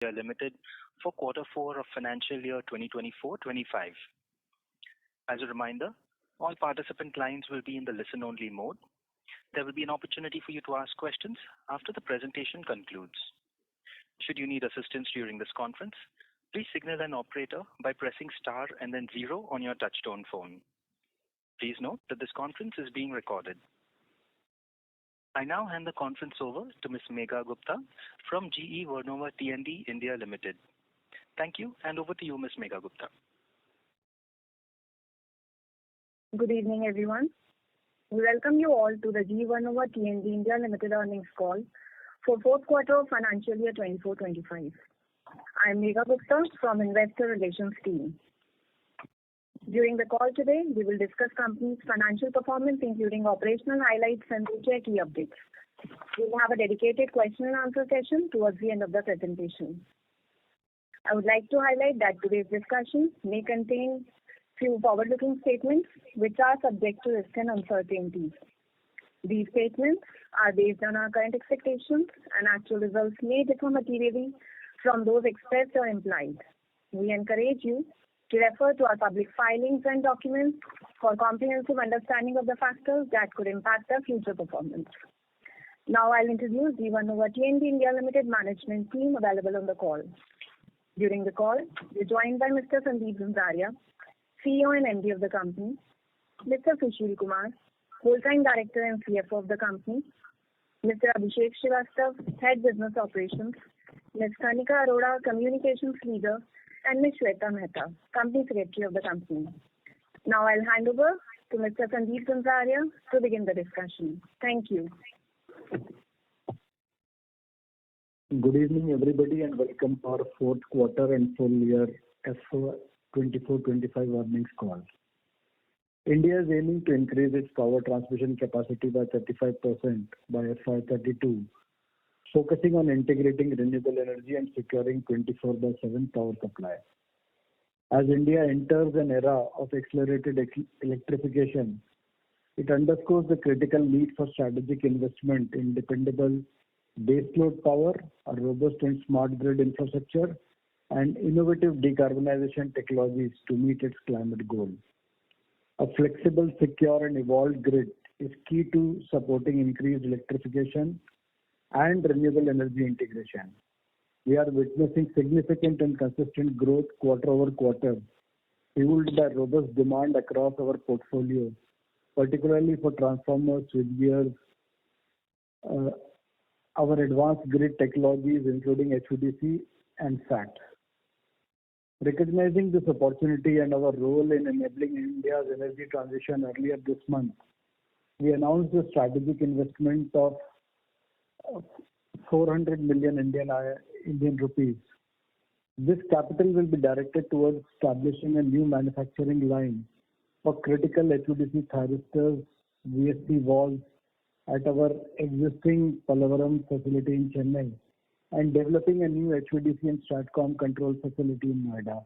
India Limited for Q4 of financial year 2024-25. As a reminder, all participant lines will be in the listen-only mode. There will be an opportunity for you to ask questions after the presentation concludes. Should you need assistance during this conference, please signal an operator by pressing star and then 0 on your touchtone phone. Please note that this conference is being recorded. I now hand the conference over to Ms. Megha Gupta from Vernova T&D India Limited. Thank you, and over to you, Ms. Megha Gupta. Good evening, everyone. We welcome you all to the Vernova T&D India Limited earnings call for fourth quarter of financial year 24-25. I am Megha Gupta from Investor Relations team. During the call today, we will discuss company's financial performance, including operational highlights and future key updates. We will have a dedicated question and answer session towards the end of the presentation. I would like to highlight that today's discussion may contain few forward-looking statements which are subject to risk and uncertainties. These statements are based on our current expectations and actual results may differ materially from those expressed or implied. We encourage you to refer to our public filings and documents for comprehensive understanding of the factors that could impact our future performance. Now I'll introduce the Vernova T&D India Limited management team available on the call. During the call, we're joined by Mr. Sandeep Zanzaria, CEO and MD of the company, Mr. Sushil Kumar, Full-time Director and CFO of the company, Mr. Abhishek Srivastav, Head Business Operations, Ms. Kanika Arora, Communications Leader, and Ms. Shweta Mehta, Company Secretary of the company. Now I'll hand over to Mr. Sandeep Zanzaria to begin the discussion. Thank you. Good evening, everybody, and welcome to our fourth quarter and full year FY24-25 earnings call. India is aiming to increase its power transmission capacity by 35% by FY32, focusing on integrating renewable energy and securing 24/7 power supply. As India enters an era of accelerated electrification, it underscores the critical need for strategic investment in dependable baseload power, a robust and smart grid infrastructure, and innovative decarbonization technologies to meet its climate goal. A flexible, secure, and evolved grid is key to supporting increased electrification and renewable energy integration. We are witnessing significant and consistent growth quarter over quarter, fueled by robust demand across our portfolio, particularly for transformers, switchgears, our advanced grid technologies including HVDC and SAT. Recognizing this opportunity and our role in enabling India's energy transition earlier this month, we announced a strategic investment of 400 million Indian rupees. This capital will be directed towards establishing a new manufacturing line for critical HVDC thyristors, VSC valves at our existing Pallavaram facility in Chennai and developing a new HVDC and STATCOM control facility in Noida.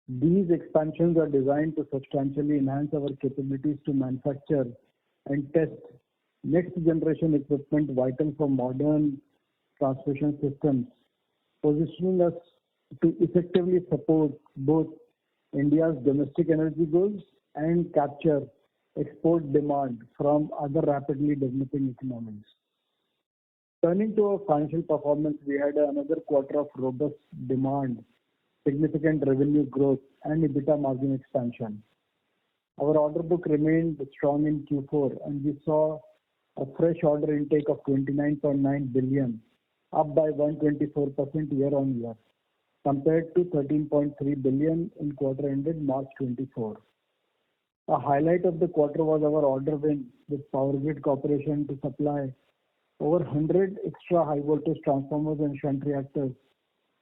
These expansions are designed to substantially enhance our capabilities to manufacture and test next generation equipment vital for modern transmission systems, positioning us to effectively support both India's domestic energy goals and capture export demand from other rapidly developing economies. Turning to our financial performance, we had another quarter of robust demand, significant revenue growth, and EBITDA margin expansion. Our order book remained strong in Q4, and we saw a fresh order intake of 29.9 billion, up by 124% year-on-year, compared to 13.3 billion in quarter ended March 24. A highlight of the quarter was our order win with Power Grid Corporation to supply over 100 extra high voltage transformers and shunt reactors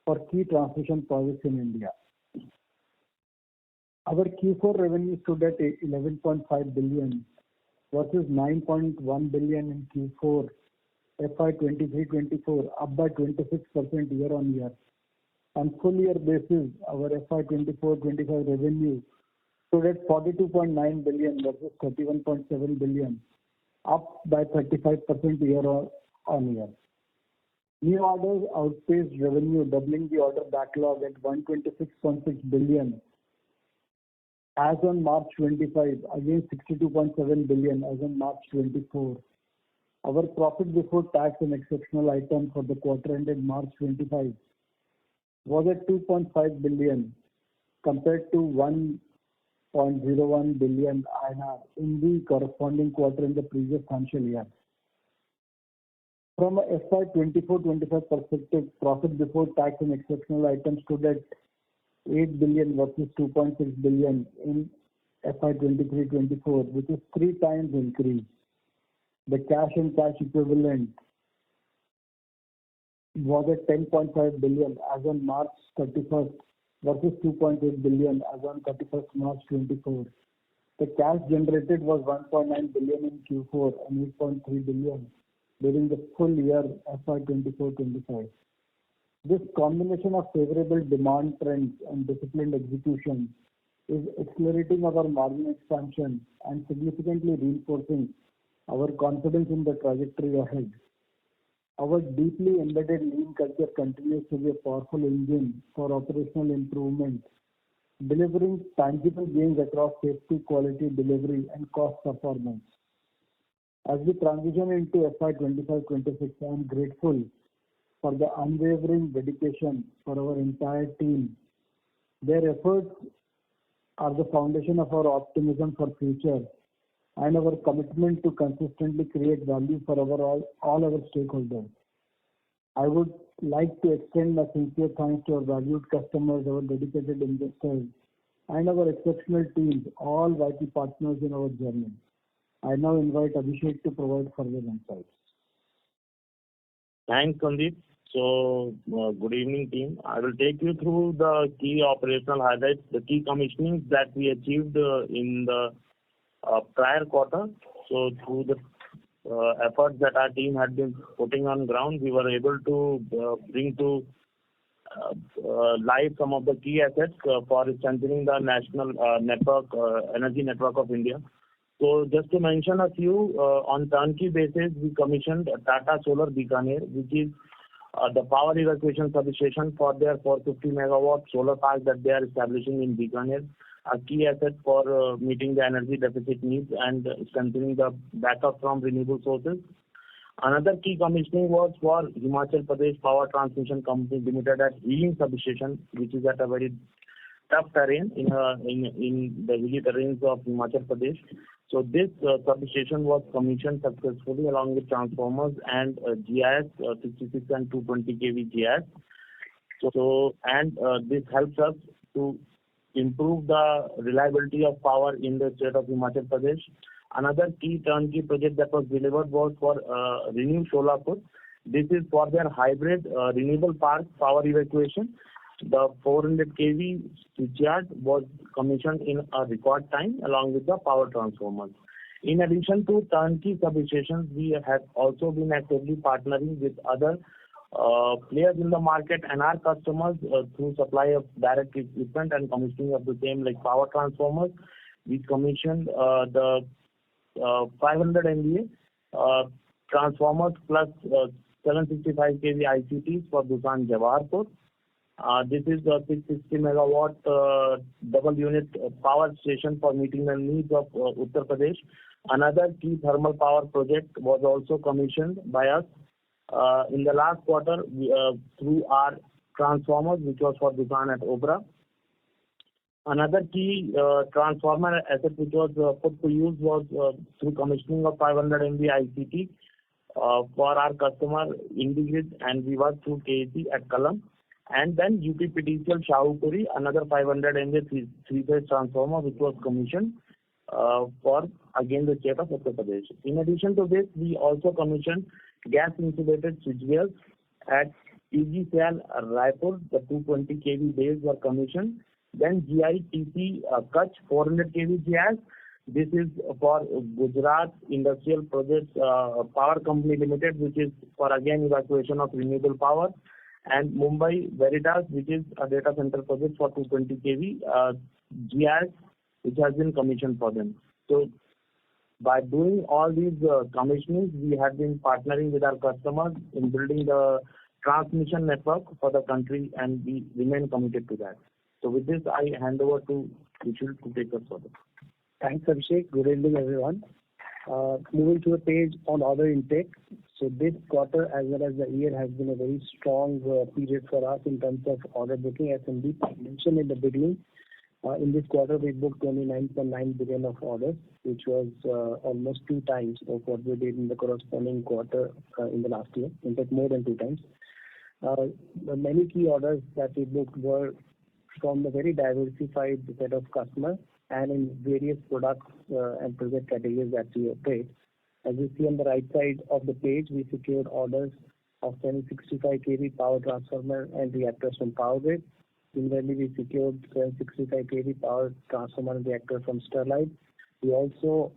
for key transmission projects in India. Our Q4 revenue stood at 11.5 billion versus 9.1 billion in Q4 FY23-24, up by 26% year-on-year. On full year basis, our FY24-25 revenue stood at 42.9 billion versus 31.7 billion, up by 35% year-on-year. New orders outpaced revenue, doubling the order backlog at 126.6 billion as on March 25 against 62.7 billion as on March 24. Our profit before tax and exceptional items for the quarter ended March 25 was at 2.5 billion compared to 1.01 billion INR in the corresponding quarter in the previous financial year. From a FY24-25 perspective, profit before tax and exceptional items stood at 8 billion versus 2.6 billion in FY23-24, which is 3 times increase. The cash and cash equivalent was at 10.5 billion as on March 31st versus 2.8 billion as on 31st March 24. The cash generated was 1.9 billion in Q4 and 8.3 billion during the full year FY24-25. This combination of favorable demand trends and disciplined execution is accelerating our margin expansion and significantly reinforcing our confidence in the trajectory ahead. Our deeply embedded lean culture continues to be a powerful engine for operational improvement, delivering tangible gains across safety, quality, delivery, and cost performance. As we transition into FY25-26, I am grateful for the unwavering dedication for our entire team. Their efforts are the foundation of our optimism for future and our commitment to consistently create value for all our stakeholders. I would like to extend my sincere thanks to our valued customers, our dedicated investors, and our exceptional teams, all vital partners in our journey. I now invite Abhishek to provide further insights. Thanks, Sandeep. So, good evening, team. I will take you through the key operational highlights, the key commissionings that we achieved in the prior quarter. So, through the efforts that our team had been putting on ground, we were able to bring to live some of the key assets for strengthening the national energy network of India. So just to mention a few, on turnkey basis, we commissioned Tata Solar Bikaner, which is the power evacuation substation for their 450 megawatt solar park that they are establishing in Bikaner, a key asset for meeting the energy deficit needs and strengthening the backup from renewable sources. Another key commissioning was for Himachal Pradesh Power Transmission Company Limited at Healing Substation, which is at a very tough terrain in the hilly terrains of Himachal Pradesh. So this substation was commissioned successfully along with transformers and GIS 66 and 220 kV GIS. This helps us to improve the reliability of power in the state of Himachal Pradesh. Another key turnkey project that was delivered was for Renew Solapur. This is for their hybrid renewable park power evacuation. The 400 kV switchyard was commissioned in a record time along with the power transformers. In addition to turnkey substations, we have also been actively partnering with other players in the market and our customers through supply of direct equipment and commissioning of the same, like power transformers. We commissioned the 500 MVA transformers plus 765 kV ICTs for Busan Jawaharpur. This is a 660 megawatt double unit power station for meeting the needs of Uttar Pradesh. Another key thermal power project was also commissioned by us in the last quarter through our transformers, which was for Busan at Obra. Another key transformer asset which was put to use was through commissioning of 500 MV ICT for our customer IndiGrid, and we worked through KEC at Kalam. And then UPPTCL Shahupuri, another 500 MV three-phase transformer which was commissioned for again the state of Uttar Pradesh. In addition to this, we also commissioned gas insulated switchgears at PGCL Raipur. The 220 kV bays were commissioned. Then GITC Kutch 400 kV GIS. This is for Gujarat Industrial Projects Power Company Limited, which is for again evacuation of renewable power. And Mumbai Veritas, which is a data center project for 220 kV GIS, which has been commissioned for them. So by doing all these commissionings, we have been partnering with our customers in building the transmission network for the country, and we remain committed to that. So with this, I hand over to Vishal to take us further. Thanks, Abhishek. Good evening, everyone. Moving to a page on order intake. So this quarter as well as the year has been a very strong period for us in terms of order booking. As Sandeep mentioned in the beginning, in this quarter we booked 29.9 billion of orders, which was almost 2 times of what we did in the corresponding quarter in the last year. In fact, more than 2 times. The many key orders that we booked were from a very diversified set of customers and in various products and project categories that we operate. As you see on the right side of the page, we secured orders of 765 kV power transformer and reactors from Power Grid. Similarly, we secured 765 kV power transformer and reactor from Sterlite. We also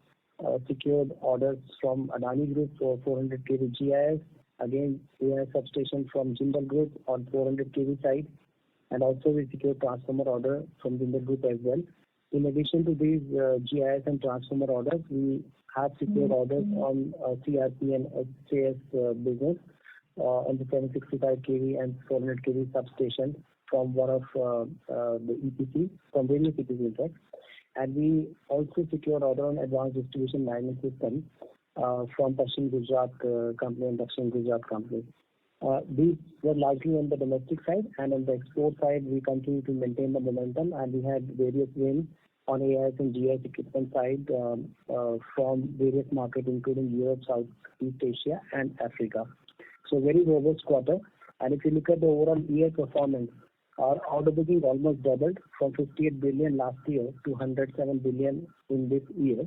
secured orders from Adani Group for 400 kV GIS. Again, we have substation from Jindal Group on 400 kV side. And also we secured transformer order from Jindal Group as well. In addition to these GIS and transformer orders, we have secured orders on CRP and HCS business on the 765 kV and 400 kV substation from one of the EPC, from various EPC in fact. And we also secured order on advanced distribution management system from Paschim Gujarat company and Dakshin Gujarat company. These were largely on the domestic side, and on the export side, we continue to maintain the momentum, and we had various wins on AIS and GIS equipment side from various markets, including Europe, Southeast Asia, and Africa. So very robust quarter. And if you look at the overall year performance, our order booking almost doubled from 58 billion last year to 107 billion in this year.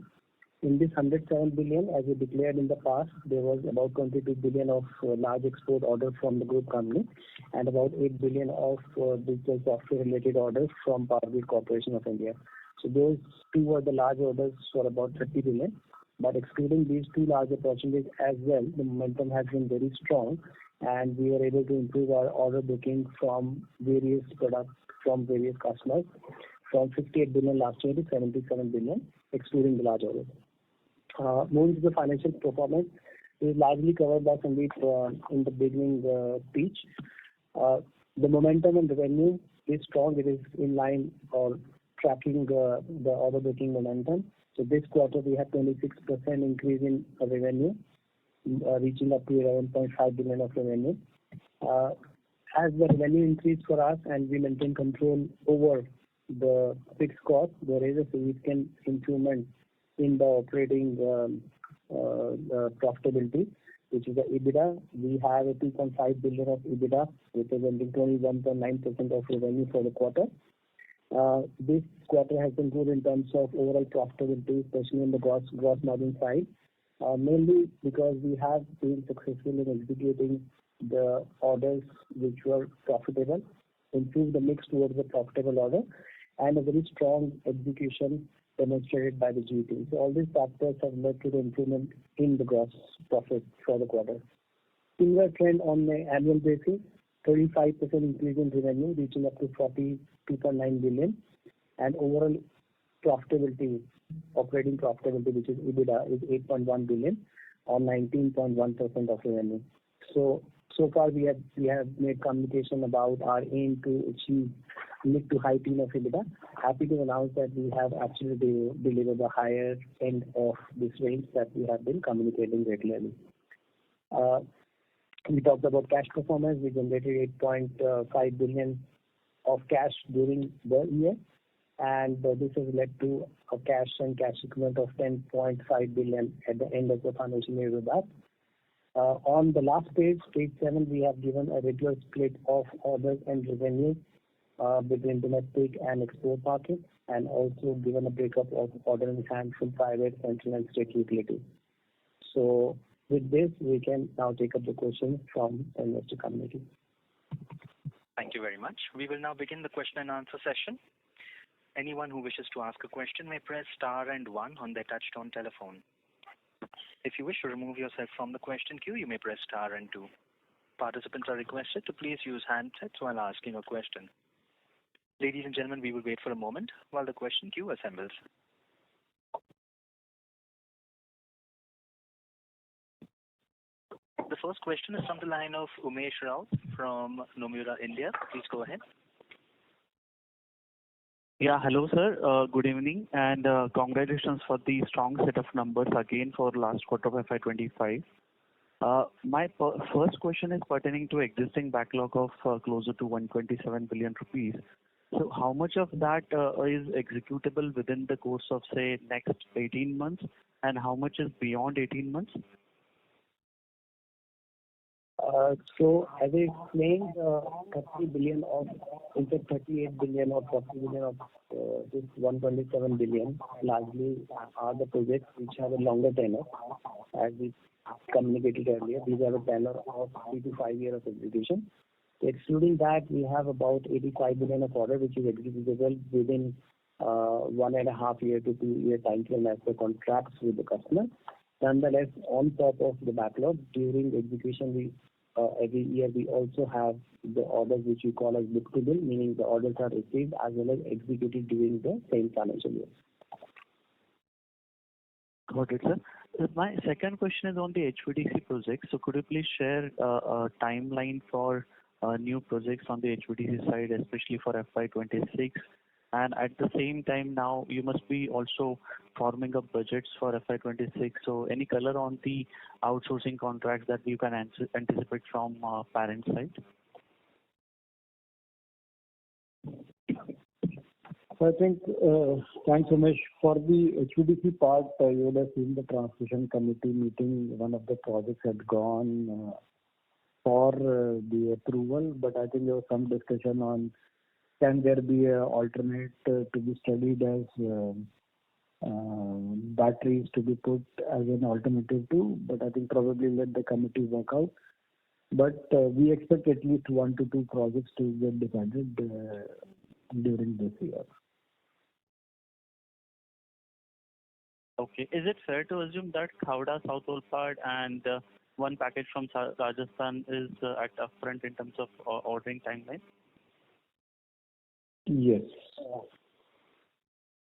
In this 107 billion, as we declared in the past, there was about 22 billion of large export orders from the group company and about 8 billion of digital software related orders from Power Grid Corporation of India. So those two were the large orders for about 30 billion. But excluding these two large opportunities as well, the momentum has been very strong, and we were able to improve our order booking from various products from various customers from 58 billion last year to 77 billion, excluding the large orders. Moving to the financial performance, it is largely covered by Sandeep in the beginning speech. The momentum and revenue is strong. It is in line or tracking the order booking momentum. So this quarter we had 26% increase in revenue, reaching up to 11.5 billion of revenue. As the revenue increased for us and we maintain control over the fixed cost, there is a significant improvement in the operating profitability, which is the EBITDA. We have a 2.5 billion of EBITDA, representing 21.9% of revenue for the quarter. This quarter has been good in terms of overall profitability, especially on the gross margin side, mainly because we have been successful in executing the orders which were profitable, improve the mix towards the profitable order, and a very strong execution demonstrated by the G team. So all these factors have led to the improvement in the gross profit for the quarter. Similar trend on the annual basis, 35% increase in revenue, reaching up to 42.9 billion, and overall profitability, operating profitability, which is EBITDA, is 8.1 billion or 19.1% of revenue. So far we have made communication about our aim to achieve mid to high teen of EBITDA. Happy to announce that we have actually delivered the higher end of this range that we have been communicating regularly. We talked about cash performance. We generated 8.5 billion of cash during the year, and this has led to a cash and cash equivalent of 10.5 billion at the end of the financial year with us. On the last page 7, we have given a regular split of orders and revenue between domestic and export markets, and also given a breakup of order in hand from private, central, and state utilities. So with this, we can now take up the questions from the investor community. Thank you very much. We will now begin the question and answer session. Anyone who wishes to ask a question may press star and 1 on their touchtone telephone. If you wish to remove yourself from the question queue, you may press star and 2. Participants are requested to please use handsets while asking a question. Ladies and gentlemen, we will wait for a moment while the question queue assembles. The first question is from the line of Umesh Rao from Nomura, India. Please go ahead. Yeah, hello, sir. Good evening, and congratulations for the strong set of numbers again for last quarter of FY25. My first question is pertaining to existing backlog of closer to 127 billion rupees. So how much of that is executable within the course of, say, next 18 months, and how much is beyond 18 months? So as I explained, 30 billion of, in fact 38 billion or 40 billion of this 127 billion largely are the projects which have a longer tenure. As we communicated earlier, these are a tenure of 3 to 5 years of execution. Excluding that, we have about 85 billion of order which is executable within 1.5 year to 2 year time frame as per contracts with the customer. Nonetheless, on top of the backlog, during execution, we every year we also have the orders which we call as book-to-bill, meaning the orders are received as well as executed during the same financial year. Got it, sir. My second question is on the HVDC project. So could you please share a timeline for new projects on the HVDC side, especially for FY26? And at the same time, now you must be also forming up budgets for FY26. So any color on the outsourcing contracts that you can anticipate from parent side? So I think, thanks, Umesh. For the HVDC part, you would have seen the transmission committee meeting. One of the projects had gone for the approval, but I think there was some discussion on can there be an alternate to be studied as batteries to be put as an alternative to, but I think probably let the committee work out. But we expect at least 1 to 2 projects to get decided during this year. Okay. Is it fair to assume that Khavda South Olpad and one package from Rajasthan is at upfront in terms of ordering timeline? Yes.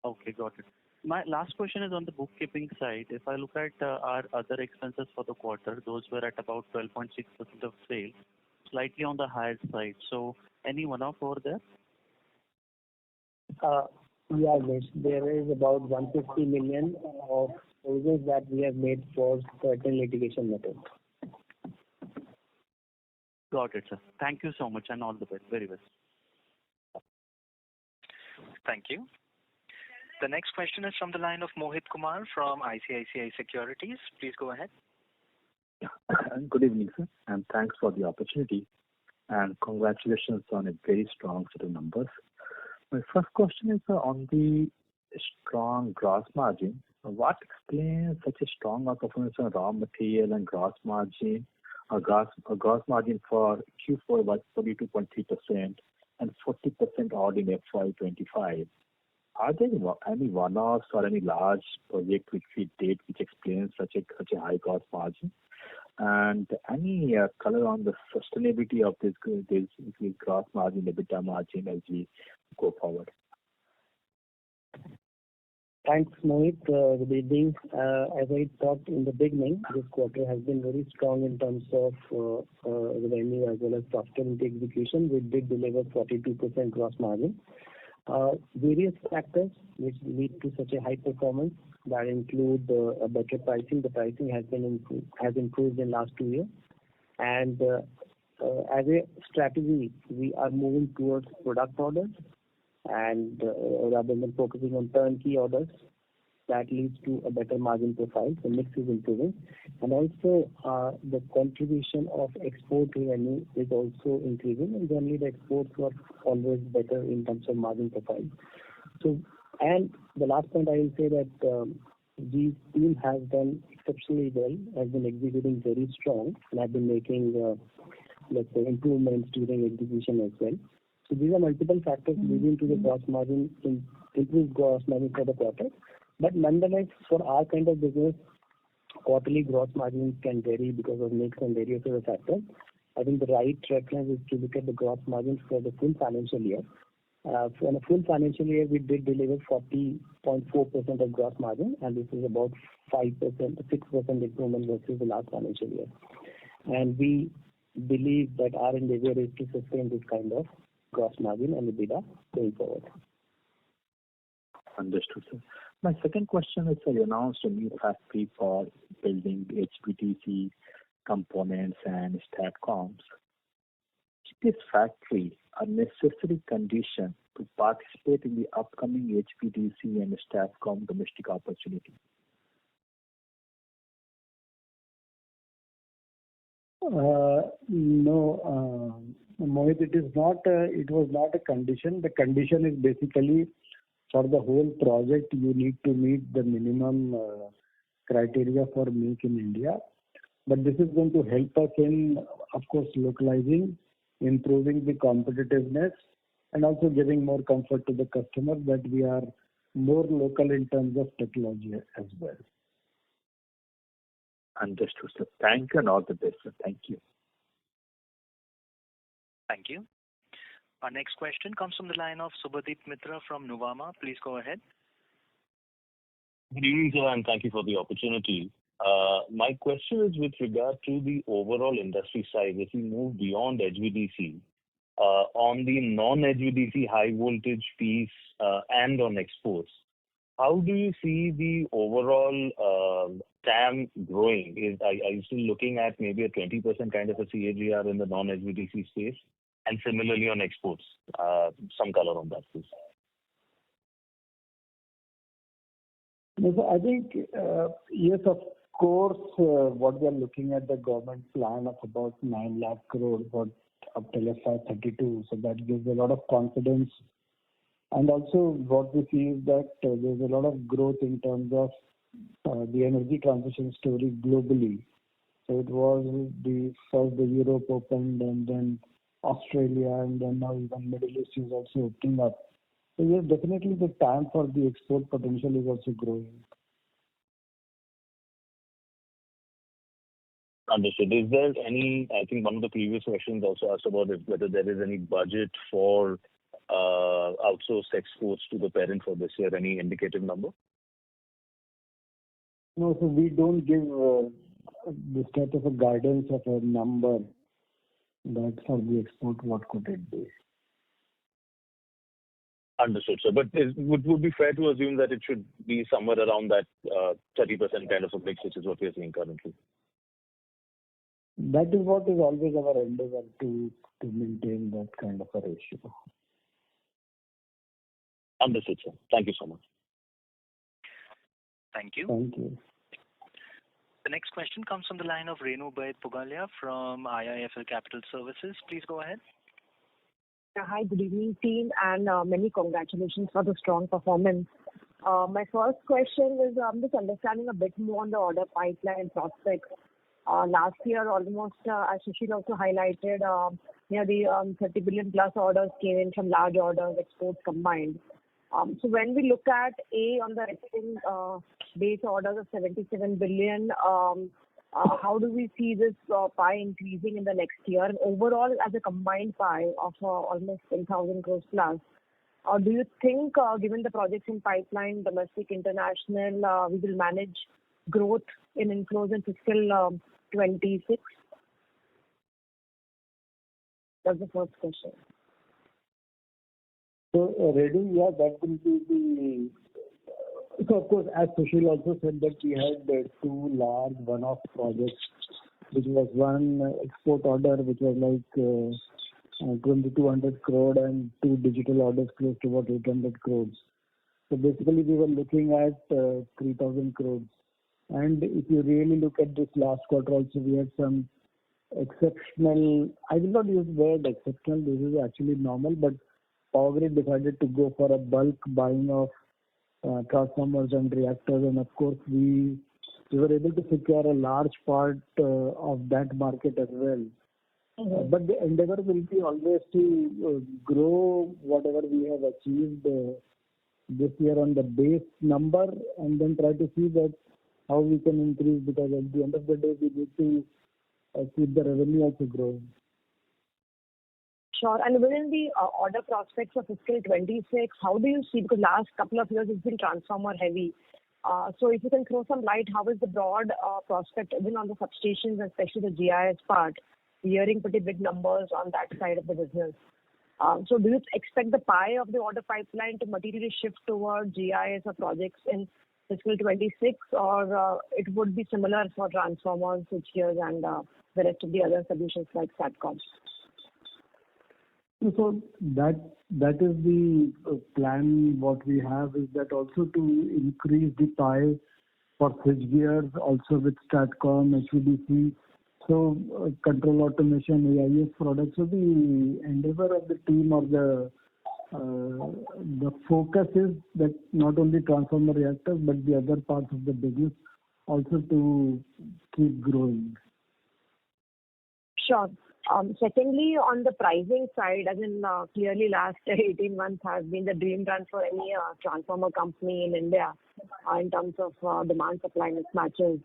Okay, got it. My last question is on the bookkeeping side. If I look at our other expenses for the quarter, those were at about 12.6% of sales, slightly on the higher side. So any one-off over there? Yeah, Mish, there is about 150 million of provisions that we have made for certain litigation matters. Got it, sir. Thank you so much and all the best. Very best. Thank you. The next question is from the line of Mohit Kumar from ICICI Securities. Please go ahead. Good evening, sir, and thanks for the opportunity. And congratulations on a very strong set of numbers. My first question is on the strong gross margin. What explains such a strong performance on raw material and gross margin? Gross margin for Q4 was 42.3% and 40% odd in FY25. Are there any one-offs or any large project which we did which explains such a high gross margin? And any color on the sustainability of this gross margin, EBITDA margin as we go forward? Thanks, Mohit. Good evening. As I talked in the beginning, this quarter has been very strong in terms of revenue as well as profitability execution. We did deliver 42% gross margin. Various factors which lead to such a high performance that include a better pricing. The pricing has improved in last 2 years. And as a strategy, we are moving towards product orders and rather than focusing on turnkey orders. That leads to a better margin profile. The mix is improving. And also the contribution of export revenue is also increasing. And generally the exports were always better in terms of margin profile. So, and the last point I will say that the team has done exceptionally well, has been executing very strong and have been making, let's say, improvements during execution as well. So these are multiple factors leading to the gross margin, improved gross margin for the quarter. But nonetheless, for our kind of business, quarterly gross margins can vary because of mix and various other factors. I think the right reference is to look at the gross margins for the full financial year. For the full financial year, we did deliver 40.4% of gross margin, and this is about 6% improvement versus the last financial year. and we believe that our endeavor is to sustain this kind of gross margin and EBITDA going forward. Understood, sir. My second question is, you announced a new factory for building HVDC components and STATCOMs. Is this factory a necessary condition to participate in the upcoming HVDC and STATCOM domestic opportunity? No, Mohit, it was not a condition. The condition is basically for the whole project, you need to meet the minimum criteria for Make in India. But this is going to help us in, of course, localizing, improving the competitiveness, and also giving more comfort to the customer that we are more local in terms of technology as well. Understood, sir. Thank you and all the best, sir. Thank you. Thank you. Our next question comes from the line of Subhadip Mitra from Nuvama. Please go ahead. Good evening, sir, and thank you for the opportunity. My question is with regard to the overall industry side. If we move beyond HVDC, on the non-HVDC high voltage piece and on exports, how do you see the overall TAM growing? Are you still looking at maybe a 20% kind of a CAGR in the non-HVDC space? And similarly on exports, some color on that, please. Yes, I think, yes, of course, what we are looking at the government plan of about 9 lakh crore for up till FY32. So that gives a lot of confidence. And also what we see is that there's a lot of growth in terms of the energy transition story globally. So it was first the Europe opened and then Australia and then now even Middle East is also opening up. So yes, definitely the time for the export potential is also growing. Understood. Is there any, I think one of the previous questions also asked about whether there is any budget for outsourced exports to the parent for this year, any indicative number? No, so we don't give this type of a guidance of a number that for the export, what could it be? Understood, sir. But would be fair to assume that it should be somewhere around that 30% kind of a mix, which is what we are seeing currently? That is what is always our endeavor to maintain that kind of a ratio. Understood, sir. Thank you so much. Thank you. Thank you. The next question comes from the line of Renu Baid Pugalia from IIFL Capital Services. Please go ahead. Hi, good evening, team, and many congratulations for the strong performance. My first question is I'm just understanding a bit more on the order pipeline prospects. Last year, almost, as Sushil also highlighted, the 30 billion plus orders came in from large orders, exports combined. So when we look at on the existing base orders of 77 billion, how do we see this pie increasing in the next year? And overall, as a combined pie of almost 10,000 crores plus, do you think, given the projects in pipeline, domestic, international, we will manage growth in inflows in fiscal 26? That's the first question. So, Renu, yeah, that will be the. So, of course, as Sushil also said that we had two large one-off projects, which was one export order, which was like 2,200 crore and two digital orders close to about 800 crores. So basically, we were looking at 3,000 crores. And if you really look at this last quarter also, we had some exceptional, I will not use the word exceptional, this is actually normal, but Power Grid decided to go for a bulk buying of transformers and reactors, and of course we were able to secure a large part of that market as well. Mm-hmm. But the endeavor will be always to grow whatever we have achieved this year on the base number, and then try to see that how we can increase, because at the end of the day we need to keep the revenue also growing. Sure. And within the order prospects for fiscal 26, how do you see, because last couple of years it's been transformer heavy. So if you can throw some light, how is the broad prospect even on the substations, especially the GIS part? We're hearing pretty big numbers on that side of the business. So do you expect the pie of the order pipeline to materially shift towards GIS or projects in fiscal 26, or it would be similar for transformers, switchgears, and the rest of the other solutions like SATCOM? So that is the plan. What we have is that also to increase the pie for switchgears, also with STATCOM, HVDC. So control automation, AIS products. So the endeavor of the team or the focus is that not only transformer reactors but the other parts of the business also to keep growing. Sure. Secondly, on the pricing side, as in clearly last 18 months has been the dream run for any transformer company in India in terms of demand supply mismatches.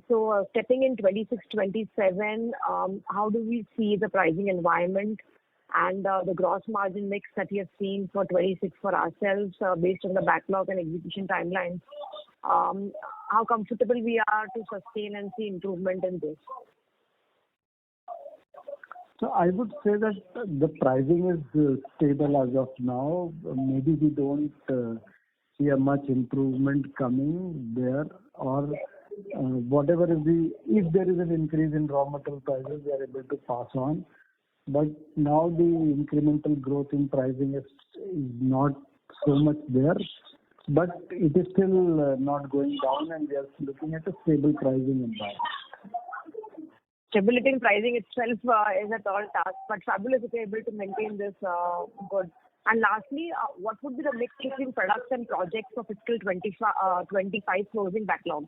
So stepping in 26-27, how do we see the pricing environment and the gross margin mix that you have seen for 26 for ourselves based on the backlog and execution timelines? How comfortable we are to sustain and see improvement in this? So I would say that the pricing is stable as of now. Maybe we don't see a much improvement coming there, or whatever is if there is an increase in raw material prices, we are able to pass on. But now the incremental growth in pricing is not so much there, but it is still not going down, and we are looking at a stable pricing environment. Stability in pricing itself is a tall task, but fabulous if you're able to maintain this good. And lastly, what would be the mix between products and projects for fiscal 25 closing backlog?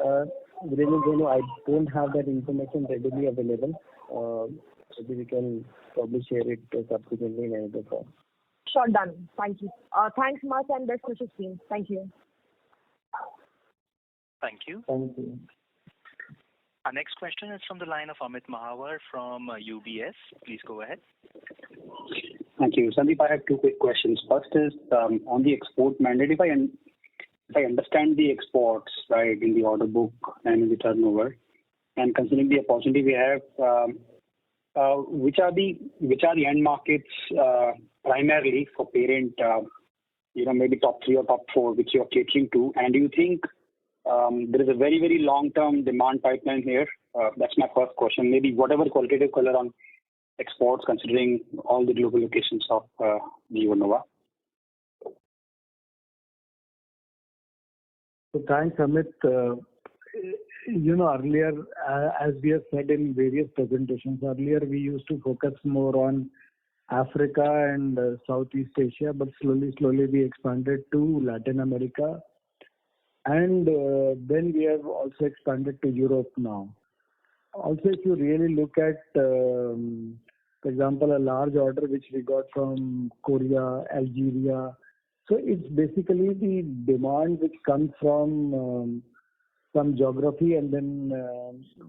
I don't have that information readily available. Maybe we can probably share it subsequently in another call. Sure, done. Thank you. Thanks much and best wishes, team. Thank you. Thank you. Thank you. Our next question is from the line of Amit Mahawar from UBS. Please go ahead. Thank you. Sandeep, I have two quick questions. First is on the export mandate. If I understand the exports, right, in the order book and in the turnover, and considering the opportunity we have, which are the end markets primarily for parent, maybe top 3 or top 4, which you are catering to, and do you think there is a very, very long-term demand pipeline here? That's my first question. Maybe whatever qualitative color on exports, considering all the global locations of the Vernova. So thanks, Amit. Earlier, as we have said in various presentations, earlier we used to focus more on Africa and Southeast Asia, but slowly we expanded to Latin America. And then we have also expanded to Europe now. Also, if you really look at, for example, a large order which we got from Korea, Algeria. So it's basically the demand which comes from some geography, and then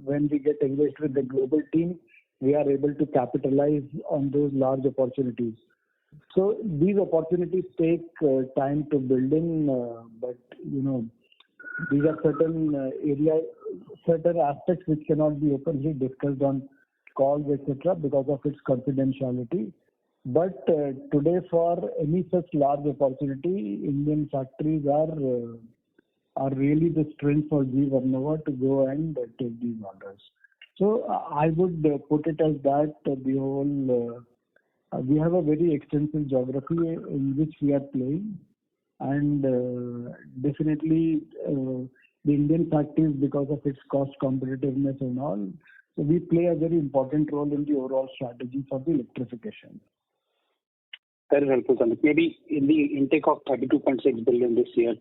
when we get engaged with the global team, we are able to capitalize on those large opportunities. So these opportunities take time to build in, but these are certain aspects which cannot be openly discussed on calls, etc., because of its confidentiality. But today, for any such large opportunity, Indian factories are really the strength for GE Vernova to go and take these orders. So I would put it as that the whole we have a very extensive geography in which we are playing, and definitely the Indian factories, because of its cost competitiveness and all, so we play a very important role in the overall strategy for the electrification. Very helpful, Sandeep. Maybe in the intake of 32.6 billion this year,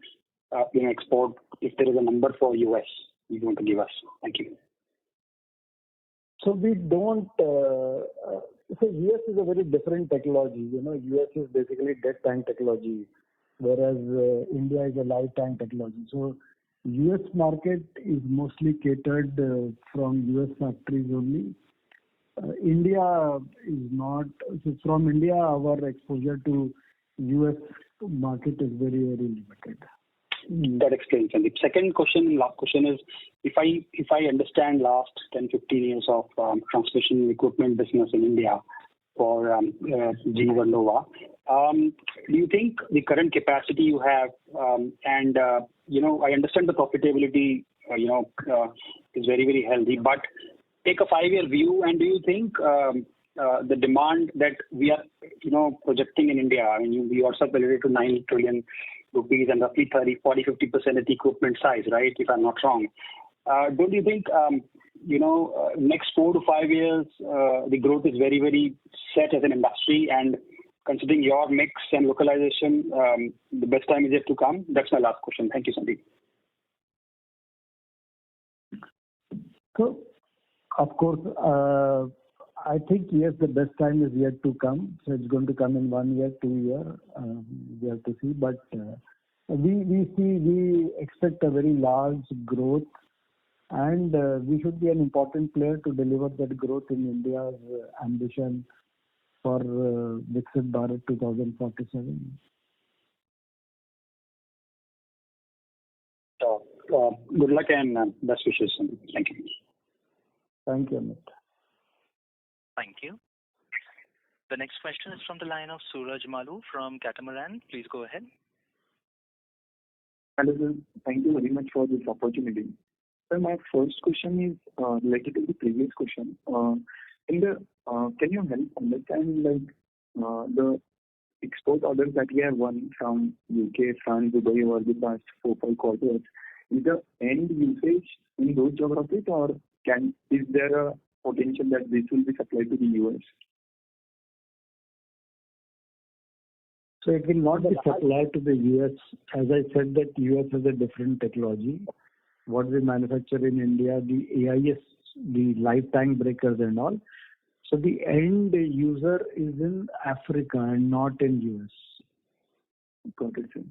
export, if there is a number for US, you want to give us. Thank you. So we don't. So US is a very different technology. US is basically dead tank technology, whereas India is a live tank technology. So US market is mostly catered from US factories only. India is not. So from India, our exposure to US market is very, very limited. That explains. And the second question, last question is, if I understand last 10, 15 years of transmission equipment business in India for GE Vernova, do you think the current capacity you have, and I understand the profitability, is very, very healthy, but take a 5-year view, and do you think the demand that we are, projecting in India, I mean, we also related to 9 trillion rupees and roughly 30, 40, 50% of the equipment size, right? If I'm not wrong. Don't you think, next 4 to 5 years, the growth is very, very set as an industry, and considering your mix and localization, the best time is yet to come? That's my last question. Thank you, Sandeep. So, of course, I think, yes, the best time is yet to come. So it's going to come in 1 year, 2 years. We have to see. But we expect a very large growth, and we should be an important player to deliver that growth in India's ambition for Viksit Bharat 2047. Good luck and best wishes. Thank you. Thank you, Amit. Thank you. The next question is from the line of Suraj Malu from Catamaran. Please go ahead. Hello, sir. Thank you very much for this opportunity. Sir, my first question is related to the previous question. Can you help understand the export orders that we have won from UK, France, Dubai over the past 4-5 quarters? Is the end usage in those geographies, or is there a potential that this will be supplied to the US? So it will not be supplied to the US. As I said, that US has a different technology. What we manufacture in India, the AIS, the lifetime breakers and all. So the end user is in Africa and not in US. Got it, sir.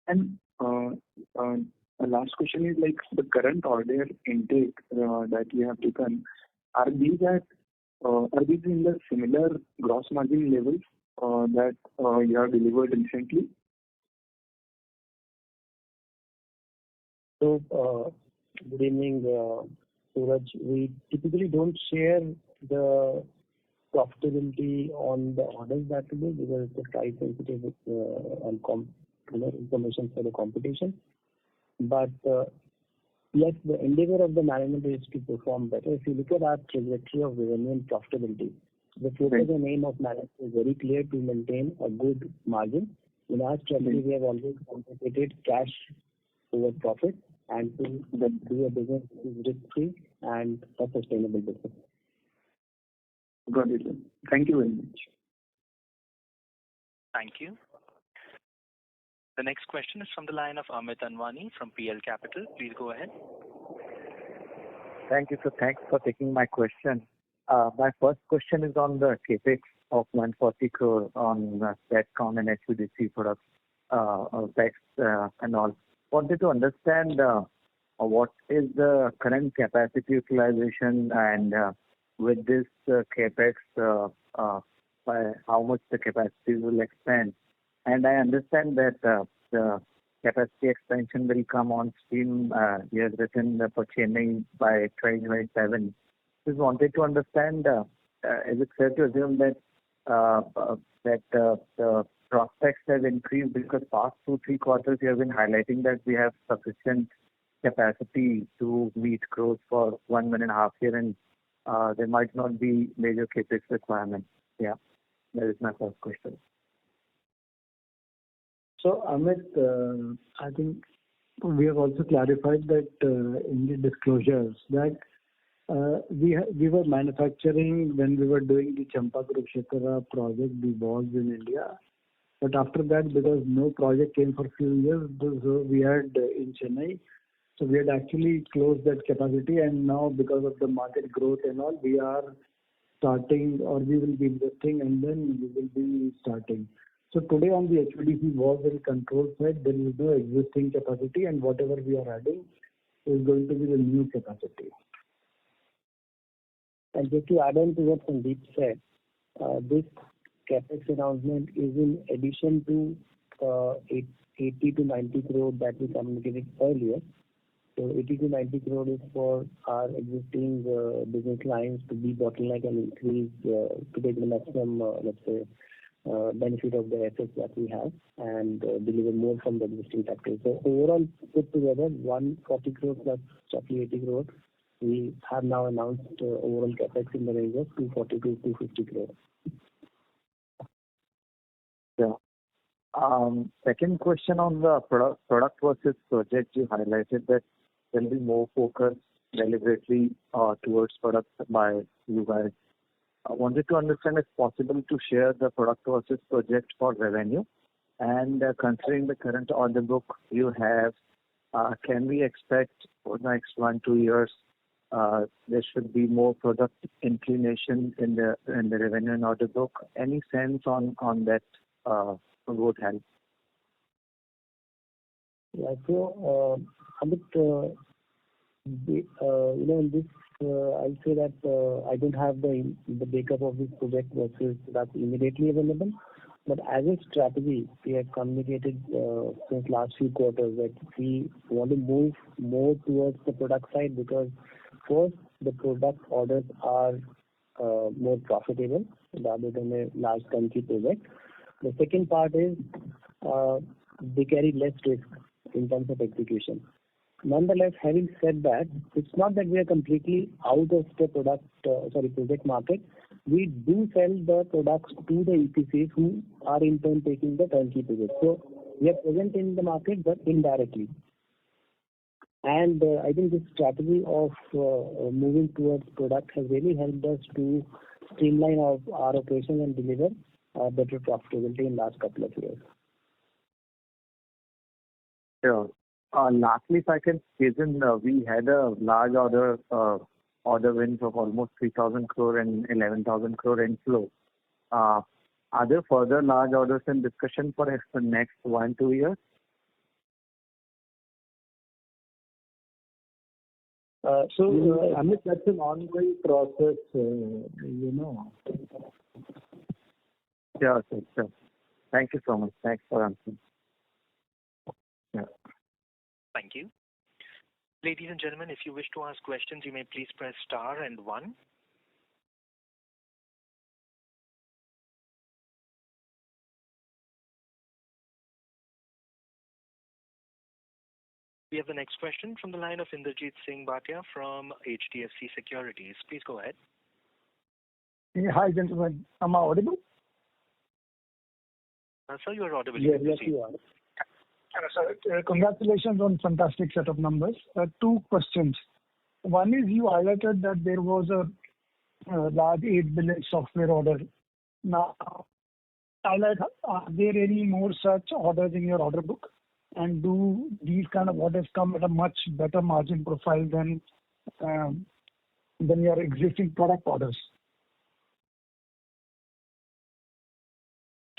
And the last question is the current order intake that you have taken. Are these in the similar gross margin levels that you have delivered recently? So, good evening, Suraj. We typically don't share the profitability on the orders that we do because it's a price sensitive and information for the competition. But yes, the endeavor of the management is to perform better. If you look at our trajectory of revenue and profitability, the focus and aim of management is very clear to maintain a good margin. In our strategy, we have always concentrated cash over profit and to do a business which is risk-free and a sustainable business. Got it. Thank you very much. Thank you. The next question is from the line of Amit Anwani from PL Capital. Please go ahead. Thank you, sir. Thanks for taking my question. My first question is on the capex of 140 crore on STATCOM and HVDC products, and all. Wanted to understand what is the current capacity utilization, and with this capex, by how much the capacity will expand. And I understand that the capacity expansion will come on stream, you have written for Chennai by 2027. Just wanted to understand, is it fair to assume that the prospects have increased because past 2-3 quarters you have been highlighting that we have sufficient capacity to meet growth for 1.5 years, and there might not be major capex requirements. Yeah, that is my first question. So, Amit, I think we have also clarified that in the disclosures that we were manufacturing when we were doing the Champakurukshetra project, the walls in India. But after that, because no project came for a few years, so we had in Chennai. So we had actually closed that capacity, and now because of the market growth and all, we are starting, or we will be investing, and then we will be starting. So today on the HVDC walls and control side, there is no existing capacity, and whatever we are adding is going to be the new capacity. And just to add on to what Sandeep said, this capex announcement is in addition to 80 to 90 crore that we communicated earlier. So 80 to 90 crore is for our existing business lines to be bottleneck and increase to take the maximum, let's say, benefit of the assets that we have and deliver more from the existing factories. So overall, put together, 140 crore plus roughly 80 crore, we have now announced overall capex in the range of 240 to 250 crore. Yeah. Second question on the product versus project, you highlighted that there will be more focus deliberately towards product by you guys. I wanted to understand if possible to share the product versus project for revenue. And considering the current order book you have, can we expect for the next 1-2 years there should be more product inclination in the revenue and order book? Any sense on that would help. Yeah, so Amit, in this, I'll say that I don't have the breakup of this project versus that's immediately available. But as a strategy, we have communicated since last few quarters that we want to move more towards the product side because first, the product orders are more profitable rather than a large turnkey project. The second part is they carry less risk in terms of execution. Nonetheless, having said that, it's not that we are completely out of the project market. We do sell the products to the EPCs who are in turn taking the turnkey project. So we are present in the market, but indirectly. And I think this strategy of moving towards product has really helped us to streamline our operation and deliver better profitability in the last couple of years. Sure. Lastly, if I can squeeze in, we had a large order wins of almost 3,000 crore and 11,000 crore inflow. Are there further large orders in discussion for the next 1-2 years? Amit, that's an ongoing process, Sure. Thank you so much. Thanks for answering. Yeah. Thank you. Ladies and gentlemen, if you wish to ask questions, you may please press star and 1. We have the next question from the line of Inderjeet Singh Bhatia from HDFC Securities. Please go ahead. Hi, gentlemen. Am I audible? Sir, you are audible. Yes, you are. Sir, congratulations on fantastic set of numbers. 2 questions. One is you highlighted that there was a large 8 billion software order. Now, are there any more such orders in your order book? And do these kind of orders come at a much better margin profile than your existing product orders?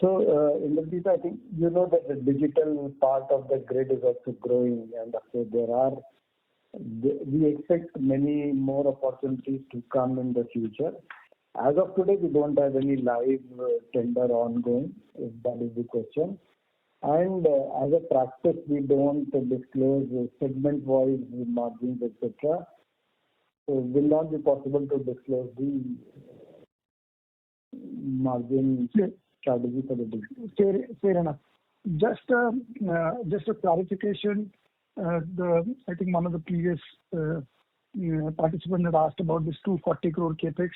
So, Inderjeet, I think you know that the digital part of the grid is also growing, and so we expect many more opportunities to come in the future. As of today, we don't have any live tender ongoing, if that is the question. And as a practice, we don't disclose segment-wise margins, etc. So it will not be possible to disclose the margin strategy for the business. Fair enough. Just a clarification. I think one of the previous participants had asked about this 240 crore capex.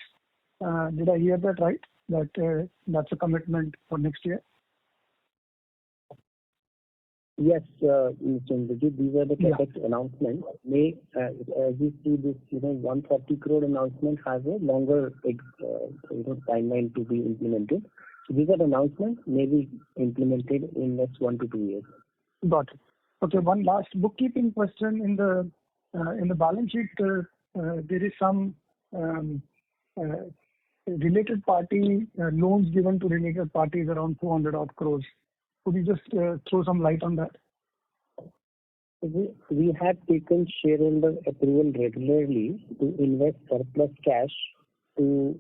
Did I hear that right? That's a commitment for next year? Yes, Mr. Indrajit, these are the capex announcements. As you see, this 140 crore announcement has a longer timeline to be implemented. So these are announcements may be implemented in next 1 to 2 years. Got it. Okay, one last bookkeeping question. In the balance sheet, there is some related party loans given to related parties around 400 odd crores. Could you just throw some light on that? We have taken shareholder approval regularly to invest surplus cash to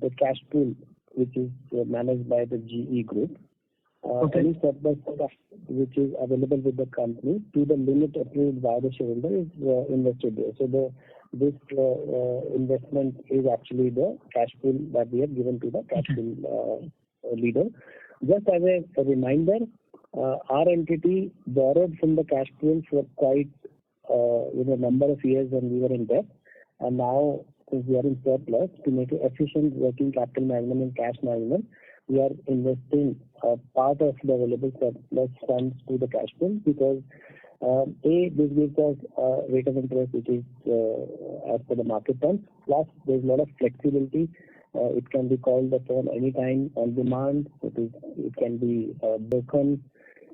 the cash pool, which is managed by the GE Group. Any surplus cash which is available with the company to the limit approved by the shareholder is invested there. So this investment is actually the cash pool that we have given to the cash pool leader. Just as a reminder, our entity borrowed from the cash pool for quite number of years when we were in debt, and now since we are in surplus, to make it efficient working capital management and cash management, we are investing part of the available surplus funds to the cash pool because this gives us rate of interest which is as per the market terms. Plus, there's a lot of flexibility. It can be called upon anytime on demand. It can be broken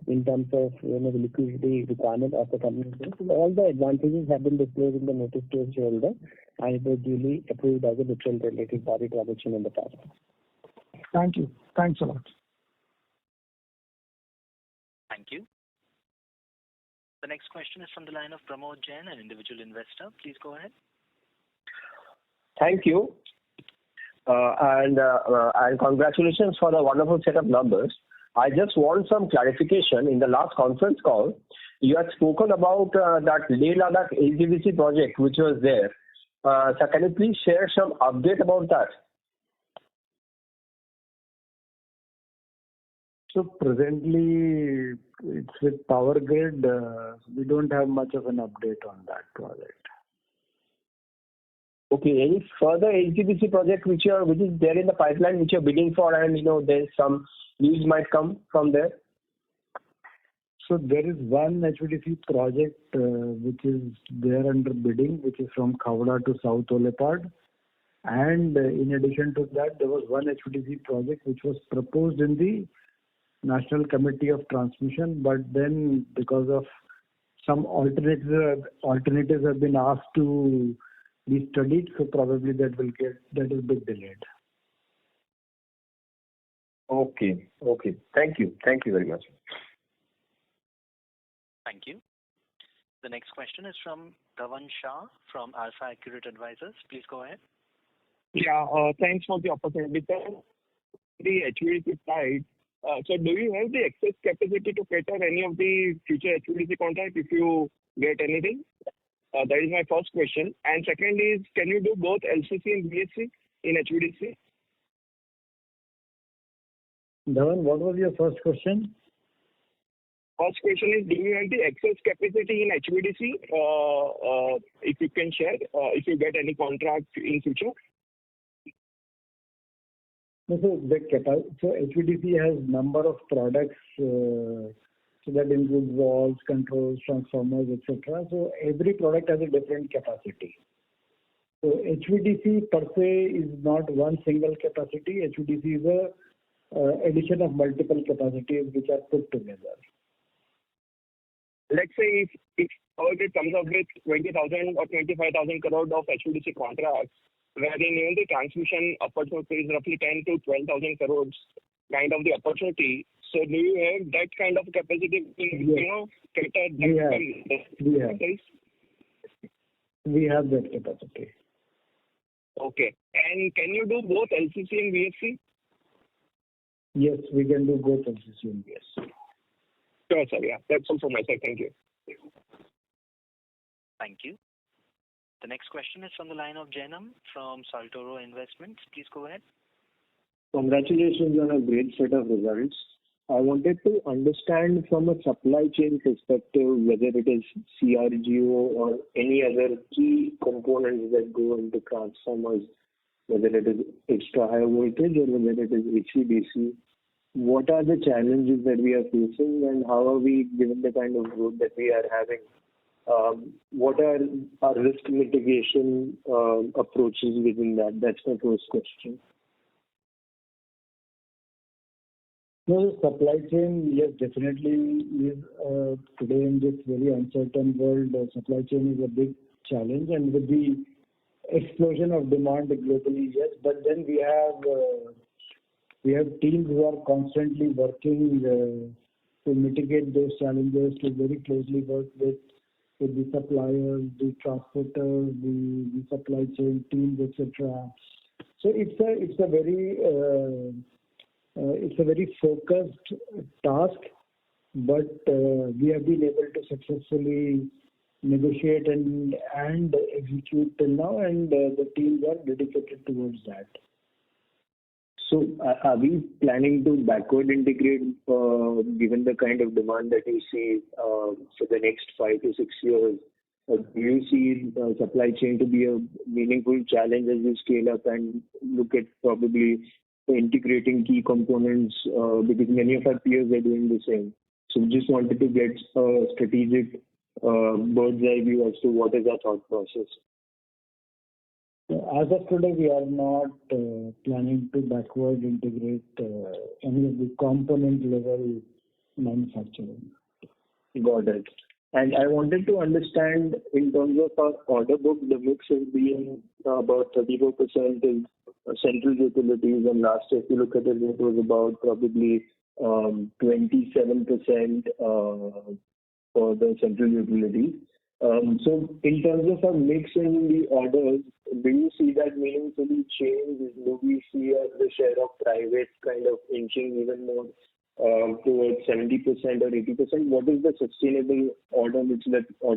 in terms of the liquidity requirement of the company. So all the advantages have been disclosed in the notice to the shareholder, and it was duly approved as a neutral related party transaction in the past. Thank you. Thanks a lot. Thank you. The next question is from the line of Pramod Jain, an individual investor. Please go ahead. Thank you. And congratulations for the wonderful set of numbers. I just want some clarification. In the last conference call, you had spoken about that Leh Ladakh HVDC project which was there. So can you please share some update about that? So presently, it's with Power Grid. We don't have much of an update on that project. Okay. Any further HVDC project which is there in the pipeline which you're bidding for, and there's some news might come from there? So there is one HVDC project which is there under bidding, which is from Khavda to South Olepad. And in addition to that, there was one HVDC project which was proposed in the National Committee of Transmission, but then because of some alternatives have been asked to be studied, so probably that is a bit delayed. Okay. Thank you very much. Thank you. The next question is from Dhavan Shah from Alpha Accurate Advisors. Please go ahead. Yeah, thanks for the opportunity. The HVDC side, so do you have the excess capacity to cater any of the future HVDC contracts if you get anything? That is my first question. And second is, can you do both LCC and VSC in HVDC? Dhavan, what was your first question? First question is, do you have the excess capacity in HVDC? If you can share, if you get any contract in future? So HVDC has number of products, so that includes valves, controls, transformers, etc. So every product has a different capacity. So HVDC per se is not one single capacity. HVDC is a addition of multiple capacities which are put together. Let's say if Power Grid comes up with 20,000 or 25,000 crore of HVDC contracts, wherein the transmission opportunity is roughly 10 to 12,000 crores kind of the opportunity. So do you have that kind of capacity to cater that? We have that capacity. Okay. And can you do both LCC and VSC? Yes, we can do both LCC and VSC. Sure, sir. Yeah, that's all from my side. Thank you. Thank you. The next question is from the line of Jainam from Saltoro Investments. Please go ahead. Congratulations on a great set of results. I wanted to understand from a supply chain perspective whether it is CRGO or any other key components that go into transformers, whether it is extra high voltage or whether it is HVDC. What are the challenges that we are facing, and how are we, given the kind of growth that we are having, what are our risk mitigation approaches within that? That's my first question. No, supply chain, yes, definitely is today in this very uncertain world, supply chain is a big challenge, and with the explosion of demand globally, yes. But then we have teams who are constantly working to mitigate those challenges, to very closely work with the suppliers, the transporters, the supply chain teams, etc. So it's it's a very focused task, but we have been able to successfully negotiate and execute till now, and the teams are dedicated towards that. So are we planning to backward integrate given the kind of demand that you see for the next 5 to 6 years? Do you see supply chain to be a meaningful challenge as you scale up and look at probably integrating key components because many of our peers are doing the same? So we just wanted to get a strategic bird's eye view as to what is our thought process. As of today, we are not planning to backward integrate any of the component level manufacturing. Got it. And I wanted to understand in terms of our order book, the mix has been about 34% in central utilities, and last year, if you look at it, it was about probably 27% for the central utilities. So in terms of our mix in the orders, do you see that meaningfully change? Do we see the share of private kind of inching even more towards 70% or 80%? What is the sustainable order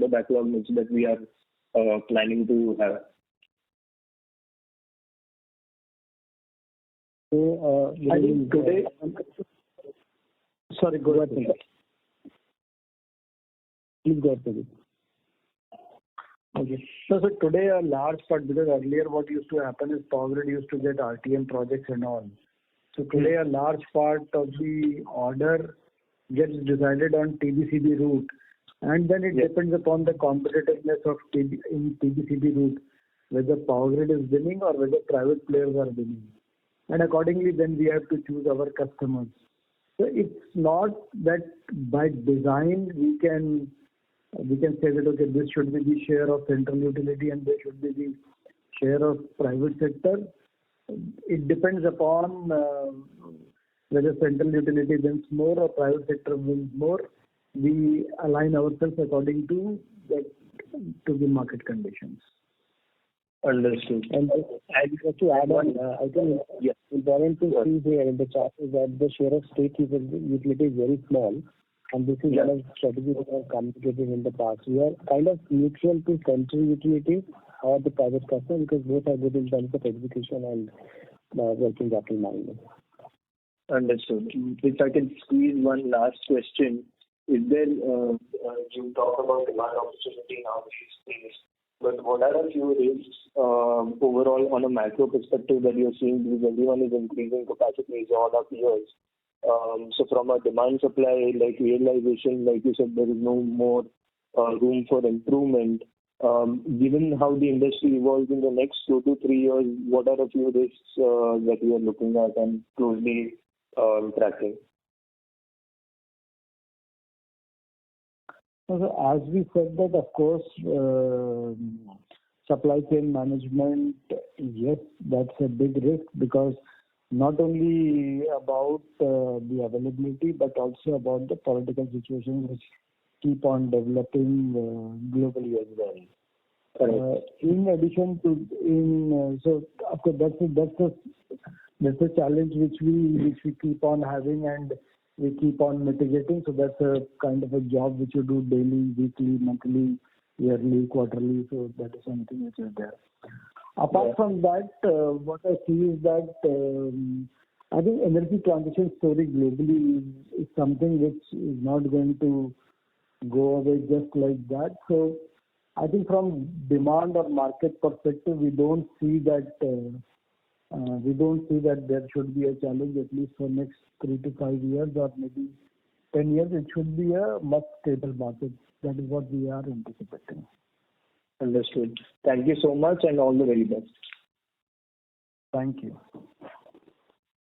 backlog mix that we are planning to have? So I think today. Sorry, go ahead. Please go ahead. Okay. So today a large part, because earlier what used to happen is Power Grid used to get RTM projects and all. So today a large part of the order gets decided on TBCB route, and then it depends upon the competitiveness of in TBCB route, whether Power Grid is winning or whether private players are winning. And accordingly then we have to choose our customers. So it's not that by design we can say that, okay, this should be the share of central utility and this should be the share of private sector. It depends upon whether central utility wins more or private sector wins more. We align ourselves according to the market conditions. Understood. And I would like to add on, I think important to see here in the chart is that the share of state utility is very small. And this is one of the strategies that are communicated in the past. We are kind of neutral to central utility or the private customer because both are good in terms of execution and working capital management. Understood. If I can squeeze one last question, is there, you talk about demand opportunity nowadays, but what are a few risks overall on a macro perspective that you're seeing because everyone is increasing capacities all up years? So from a demand supply, like realization, like you said, there is no more room for improvement. Given how the industry evolves in the next 2 to 3 years, what are a few risks that you are looking at and closely tracking? So as we said that, of course, supply chain management, yes, that's a big risk because not only about the availability, but also about the political situations which keep on developing globally as well. In addition to, so of course that's a challenge which we keep on having and we keep on mitigating. So that's a kind of a job which you do daily, weekly, monthly, yearly, quarterly. So that is something which is there. Apart from that, what I see is that I think energy transition story globally is something which is not going to go away just like that. So I think from demand or market perspective, we don't see that there should be a challenge at least for next 3 to 5 years or maybe 10 years. It should be a much stable market. That is what we are anticipating. Understood. Thank you so much and all the very best. Thank you.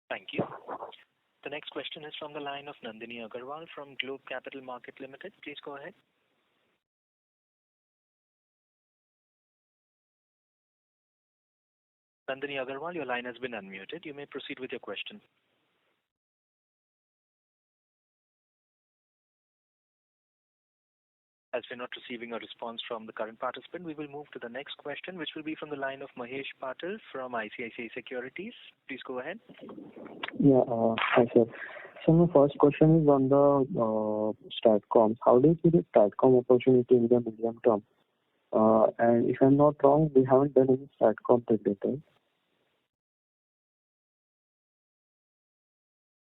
Thank you. The next question is from the line of Nandini Agarwal from Globe Capital Market Limited. Please go ahead. Nandini Agarwal, your line has been unmuted. You may proceed with your question. As we're not receiving a response from the current participant, we will move to the next question, which will be from the line of Mahesh Patil from ICICI Securities. Please go ahead. Yeah, hi sir. So my first question is on the STATCOMs. How do you see the STATCOM opportunity in the medium term? And if I'm not wrong, we haven't done any STATCOM till date.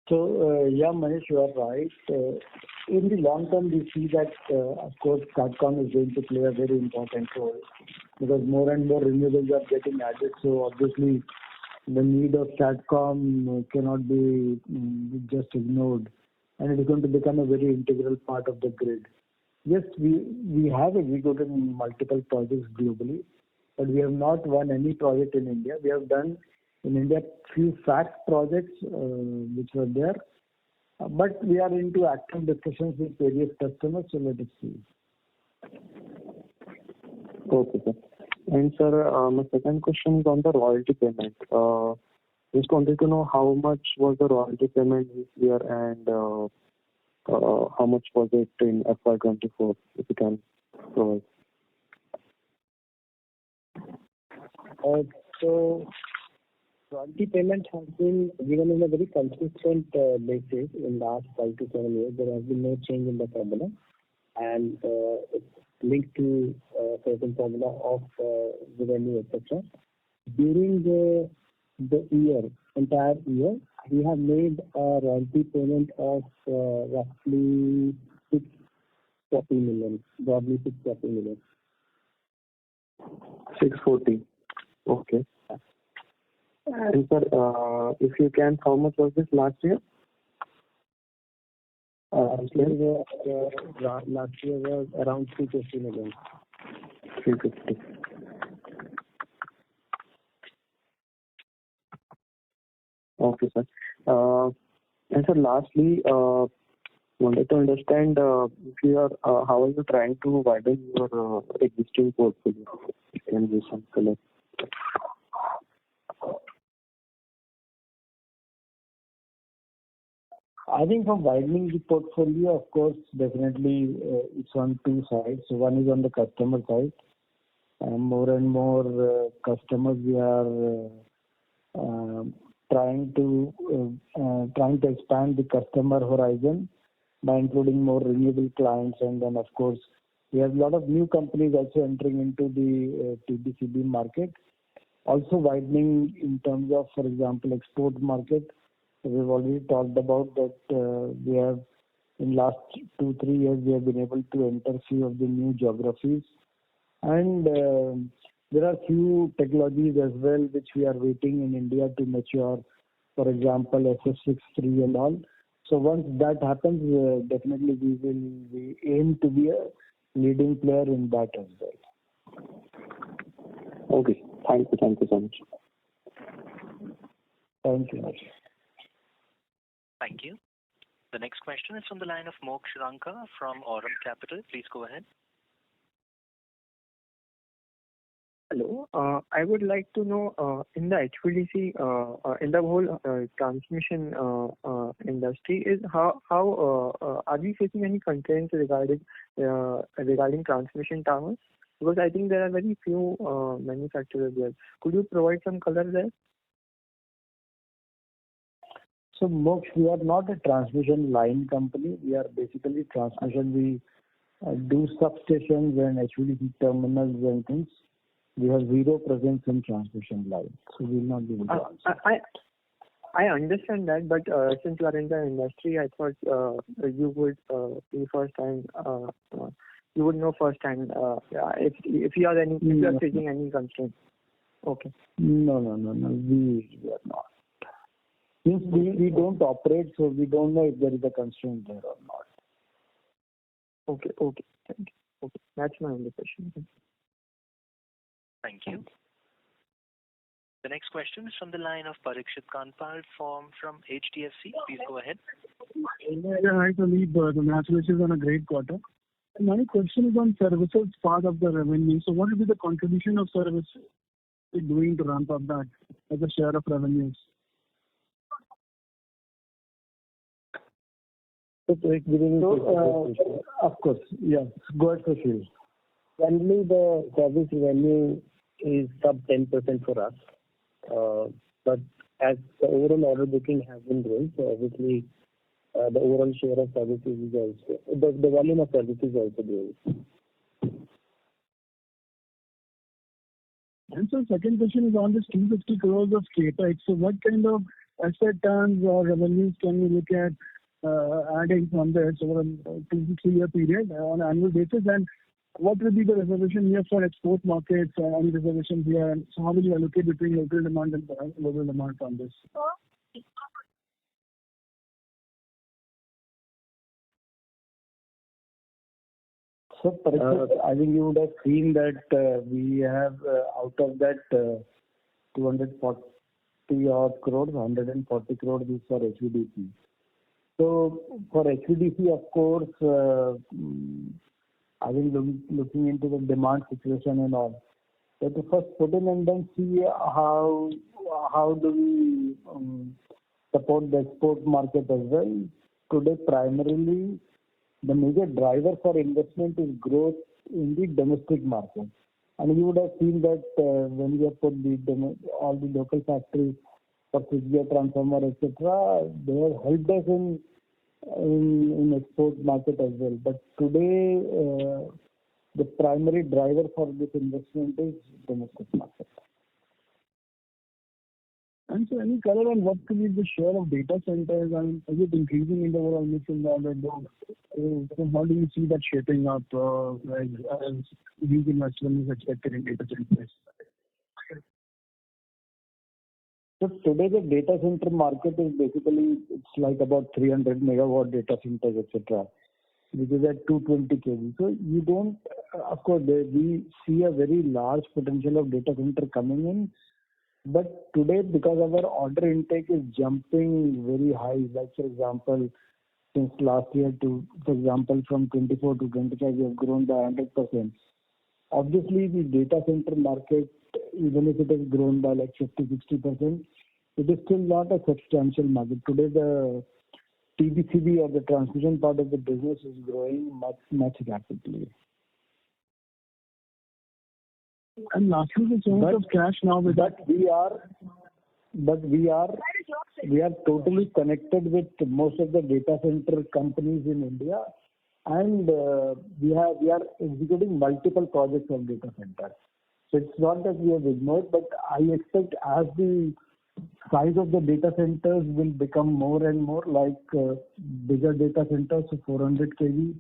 So, yeah, Manish, you are right. In the long term, we see that, of course, STATCOM is going to play a very important role because more and more renewables are getting added. So, obviously, the need of STATCOM cannot be just ignored, and it is going to become a very integral part of the grid. Yes, we have executed multiple projects globally, but we have not won any project in India. We have done in India few FACT projects which were there, but we are into active discussions with various customers, so let us see. Okay, sir. And sir, my second question is on the royalty payment. Just wanted to know how much was the royalty payment this year and how much was it in FY24, if you can provide. So royalty payment has been given on a very consistent basis in the last 5 to 7 years. There has been no change in the formula, and it's linked to certain formula of revenue, etc. During the entire year, we have made a royalty payment of roughly 640 million, broadly 640 million. 640. Okay. And sir, if you can, how much was this last year? Last year was around 350 million. 350. Okay, sir. And sir, lastly, wanted to understand if you are, how are you trying to widen your existing portfolio? Can you some color? I think for widening the portfolio, of course, definitely it's on two sides. So one is on the customer side. More and more customers we are trying to expand the customer horizon by including more renewable clients, and then of course we have a lot of new companies also entering into the TBCB market. Also widening in terms of, for example, export market. We've already talked about that we have in last 2-3 years we have been able to enter few of the new geographies, and there are few technologies as well which we are waiting in India to mature. For example, SF6-3 and all. So once that happens, definitely we aim to be a leading player in that as well. Okay. Thank you so much. Thank you. Thank you. The next question is from the line of Moksh Ranka from Aurum Capital. Please go ahead. Hello. I would like to know in the HVDC, in the whole transmission industry, is how are we facing any constraints regarding transmission towers? Because I think there are very few manufacturers there. Could you provide some color there? So, Moksh, we are not a transmission line company. We are basically transmission. We do substations and HVDC terminals and things. We have zero presence in transmission lines, so we will not be able to answer. I understand that, but since you are in the industry, I thought you would be first hand. You would know first hand if you are facing any constraints. Okay. No. We are not. Since we don't operate, so we don't know if there is a constraint there or not. Okay. Thank you. Okay, that's my only question. Thank you. The next question is from the line of Parikshit Kandpal from HDFC. Please go ahead. Hi, Sandeep. Congratulations on a great quarter. My question is on services part of the revenue. So what will be the contribution of services doing to ramp up that as a share of revenues? So it's giving Of course, yes. Go ahead, Sushil. Currently, the service revenue is sub 10% for us. But as the overall order booking has been growing, so obviously the overall share of services is also, the volume of services is also growing. And so second question is on this 250 crores of capex. So what kind of asset turns or revenues can we look at adding from this over a 2 to 3 year period on an annual basis? And what will be the reservation here for export markets? Any reservations here? And so how will you allocate between local demand and global demand on this? So, I think you would have seen that we have out of that 240 odd crores, 140 crores is for HVDC. So for HVDC, of course, I think looking into the demand situation and all. So to first put in and then see how do we support the export market as well. Today, primarily, the major driver for investment is growth in the domestic market. And you would have seen that when we have put all the local factories for switchgear, transformer, etc., they have helped us in export market as well. But today, the primary driver for this investment is domestic market. And so any color on what could be the share of data centers and is it increasing in the overall mix in the order book? So how do you see that shaping up as huge investment is expected in data centers? So today the data center market is basically, it's like about 300 megawatt data centers, etc., which is at 220 kV. So you don't, of course, we see a very large potential of data center coming in. But today, because our order intake is jumping very high, like for example, since last year for example, from 24 to 25, we have grown by 100%. Obviously, the data center market, even if it has grown by like 50-60%, it is still not a substantial market. Today, the TBCB or the transmission part of the business is growing much rapidly. And lastly, the source of cash now with that. We are totally connected with most of the data center companies in India, and we are executing multiple projects of data centers. So it's not that we have ignored, but I expect as the size of the data centers will become more and more like bigger data centers, so 400 kV.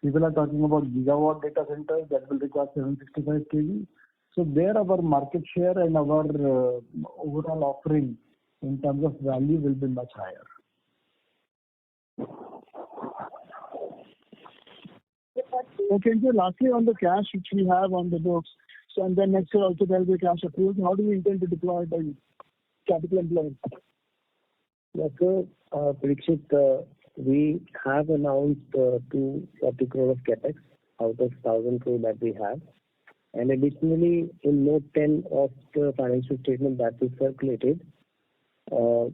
People are talking about gigawatt data centers that will require 765 kV. So there our market share and our overall offering in terms of value will be much higher. Okay, so lastly on the cash which we have on the books, so and then next year also there will be cash approved. How do we intend to deploy the capital employed? Yes, sir. Parikshit, we have announced 240 crore of capex out of 1,000 crore that we have. And additionally, in note 10 of the financial statement that is circulated, the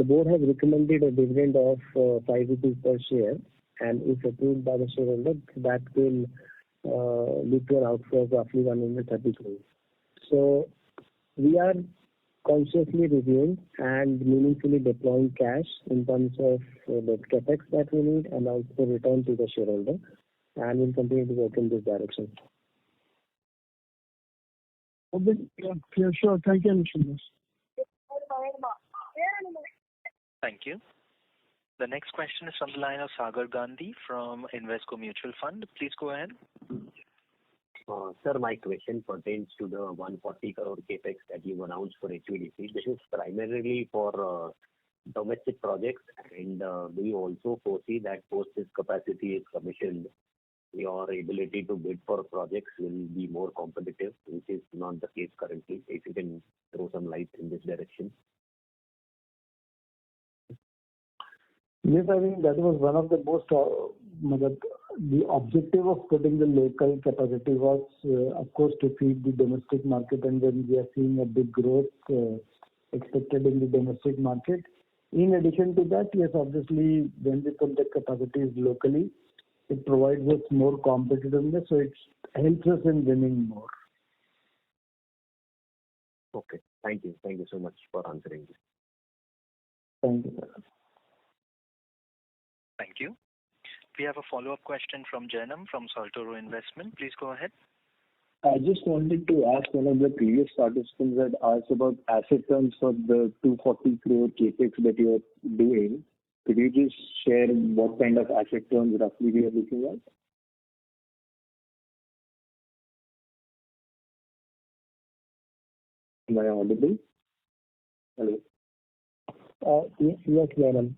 board has recommended a dividend of 5 rupees per share, and if approved by the shareholder, that will lead to an outflow of roughly 130 crore. So we are consciously reviewing and meaningfully deploying cash in terms of the capex that we need and also return to the shareholder, and we'll continue to work in this direction. Okay, yeah, sure. Thank you, Mr. Thank you. The next question is from the line of Sagar Gandhi from Invesco Mutual Fund. Please go ahead. Sir, my question pertains to the 140 crore capex that you've announced for HVDC. This is primarily for domestic projects, and do you also foresee that post this capacity is commissioned, your ability to bid for projects will be more competitive, which is not the case currently? If you can throw some light in this direction. Yes, I think that was one of the most, the objective of putting the local capacity was, of course, to feed the domestic market, and when we are seeing a big growth expected in the domestic market, In addition to that, yes, obviously, when we put the capacities locally, it provides us more competitiveness, so it helps us in winning more. Okay. Thank you. Thank you so much for answering this. Thank you, sir. Thank you. We have a follow-up question from Janam from Saltoro Investment. Please go ahead. I just wanted to ask, one of the previous participants had asked about asset turns for the 240 crore capex that you are doing. Could you just share what kind of asset turns roughly we are looking at? Am I audible? Hello? Yes, Janam.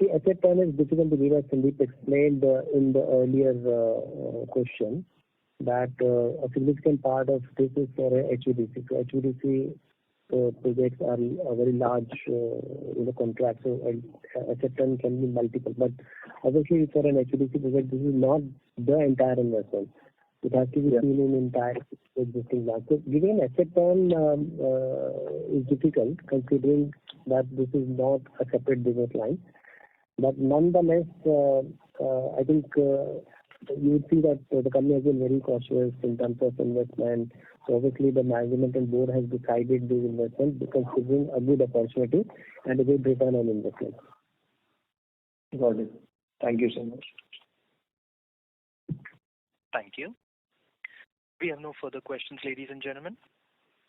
See, asset turn is difficult to give, as Sandeep explained in the earlier question, that a significant part of this is for HVDC. So HVDC projects are a very large contract, so asset turn can be multiple. But obviously, for an HVDC project, this is not the entire investment. It has to be seen in entire existing land. So giving an asset turn is difficult, considering that this is not a separate business line. But nonetheless, I think you would see that the company has been very cautious in terms of investment. So obviously, the management and board has decided this investment considering a good opportunity and a good return on investment. Got it. Thank you so much. Thank you. We have no further questions, ladies and gentlemen.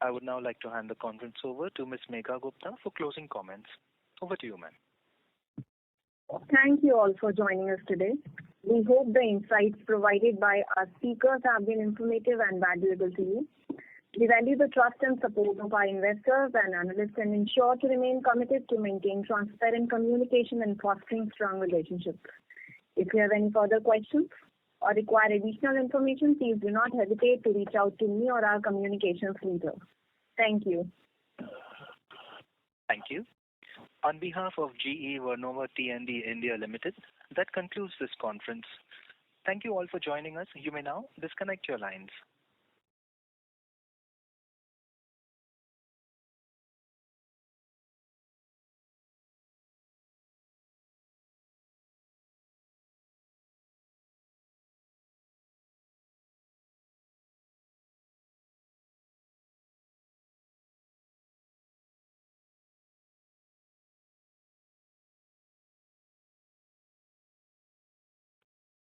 I would now like to hand the conference over to Ms. Megha Gupta for closing comments. Over to you, ma'am. Thank you all for joining us today. We hope the insights provided by our speakers have been informative and valuable to you. We value the trust and support of our investors and analysts and ensure to remain committed to maintain transparent communication and fostering strong relationships. If you have any further questions or require additional information, please do not hesitate to reach out to me or our communications leader. Thank you. Thank you. On behalf of GE Vernova T&D India Limited, that concludes this conference. Thank you all for joining us. You may now disconnect your lines.